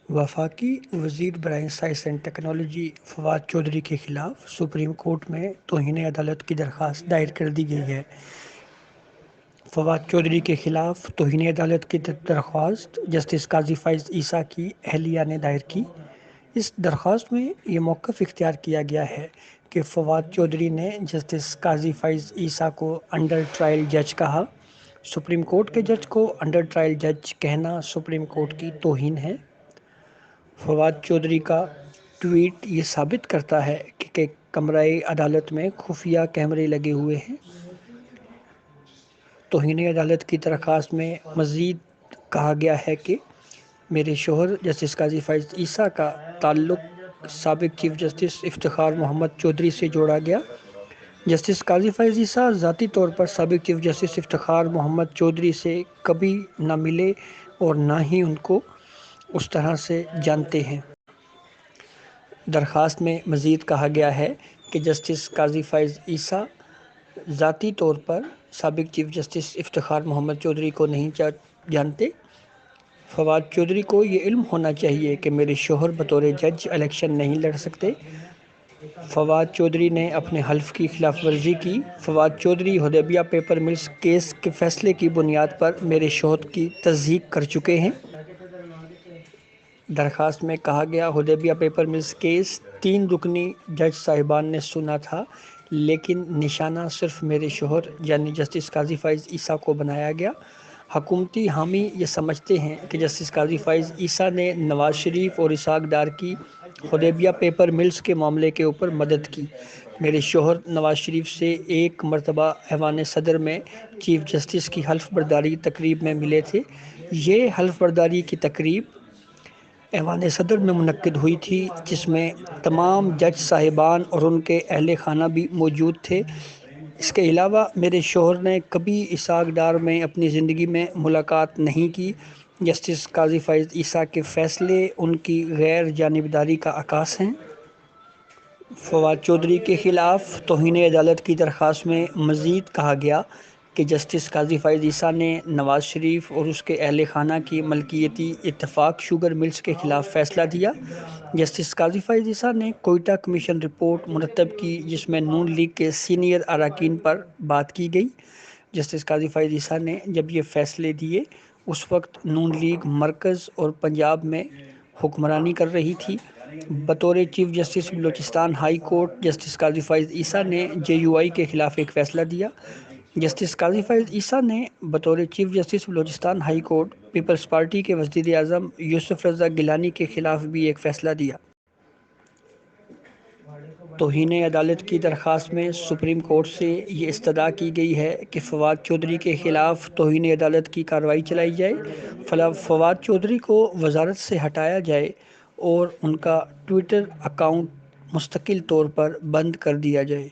وفاقی وزیر برائے science and technology Fawad Chaudhry کے خلاف سپریم کورٹ میں توہین عدالت کی درخواست دائر کر دی گئی ہے۔ فواد چودھری کے خلاف توہین عدالت کی درخواست جسٹس قاضی فائز عیسیٰ کی اہلیہ نے دائر کی۔ اس درخواست میں یہ موقف اختیار کیا گیا ہے کہ فواد چودھری نے جسٹس قاضی فائز عیسیٰ کو انڈر ٹرائل جج کہا۔ سپریم کورٹ کے جج کو انڈر ٹرائل جج کہنا سپریم کورٹ کی توہین ہے۔ فواد چودھری کا ٹویٹ یہ ثابت کرتا ہے کہ کمرہ عدالت میں خفیہ کیمرے لگے ہوئے ہیں۔ توہین عدالت کی درخواست میں مزید کہا گیا ہے کہ میرے شوہر جسٹس قاضی فائز عیسیٰ کا تعلق سابق چیف جسٹس افتخار محمد چودھری سے جوڑا گیا۔ جسٹس قاضی فائز عیسیٰ ذاتی طور پر سابق چیف جسٹس افتخار محمد چودھری سے کبھی نہ ملے اور نہ ہی ان کو اس طرح سے جانتے ہیں۔ درخواست میں مزید کہا گیا ہے کہ جسٹس قاضی فائز عیسیٰ ذاتی طور پر سابق چیف جسٹس افتخار محمد چودھری کو نہیں جانتے۔ فواد چودھری کو یہ علم ہونا چاہیے کہ میرے شوہر بطور جج الیکشن نہیں لڑ سکتے۔ فواد چودھری نے اپنے حلف کی خلاف ورزی کی۔ فواد چودھری حدیبیہ پیپر ملز کیس کے فیصلے کی بنیاد پر میرے شوہر کی تصدیق کر چکے ہیں۔ درخواست میں کہا گیا حدیبیہ پیپر ملز کیس 3 رکنی جج صاحبان نے سنا تھا، لیکن نشانہ صرف میرے شوہر یعنی جسٹس قاضی فائز عیسیٰ کو بنایا گیا۔ حکومتی حامی یہ سمجھتے ہیں کہ جسٹس قاضی فائز عیسیٰ نے نواز شریف اور اسحاق ڈار کی حدیبیہ پیپر ملز کے معاملے کے اوپر مدد کی۔ میرے شوہر نواز شریف سے ایک مرتبہ ایوان صدر میں چیف جسٹس کی حلف برداری تقریب میں ملے تھے۔ یہ حلف برداری کی تقریب ایوان صدر میں منعقد ہوئی تھی، جس میں تمام جج صاحبان اور ان کے اہل خانہ بھی موجود تھے۔ اس کے علاوہ میرے شوہر نے کبھی اسحاق ڈار میں اپنی زندگی میں ملاقات نہیں کی۔ جسٹس قاضی فائز عیسیٰ کے فیصلے ان کی غیر جانبداری کا عکاس ہیں۔ فواد چودھری کے خلاف توہین عدالت کی درخواست میں مزید کہا گیا کہ جسٹس قاضی فائز عیسیٰ نے نواز شریف اور اس کے اہل خانہ کی ملکیتی اتفاق شوگر ملز کے خلاف فیصلہ دیا۔ جسٹس قاضی فائز عیسیٰ نے کوئٹہ کمیشن رپورٹ مرتب کی، جس میں نون لیگ کے سینئر اراکین پر بات کی گئی۔ جسٹس قاضی فائز عیسیٰ نے جب یہ فیصلے دیے، اس وقت نون لیگ مرکز اور پنجاب میں حکمرانی کر رہی تھی۔ بطور chief justice Balochistan high court, justice قاضی فائز عیسیٰ نے JUI کے خلاف ایک فیصلہ دیا۔ جسٹس قاضی فائز عیسیٰ نے بطور chief justice Balochistan high court Peoples Party کے وزیر اعظم یوسف رضا گیلانی کے خلاف بھی ایک فیصلہ دیا۔ توہین عدالت کی درخواست میں سپریم کورٹ سے یہ استدعا کی گئی ہے کہ فواد چودھری کے خلاف توہین عدالت کی کارروائی چلائی جائے، فواد چودھری کو وزارت سے ہٹایا جائے اور ان کا ٹویٹر اکاؤنٹ مستقل طور پر بند کر دیا جائے۔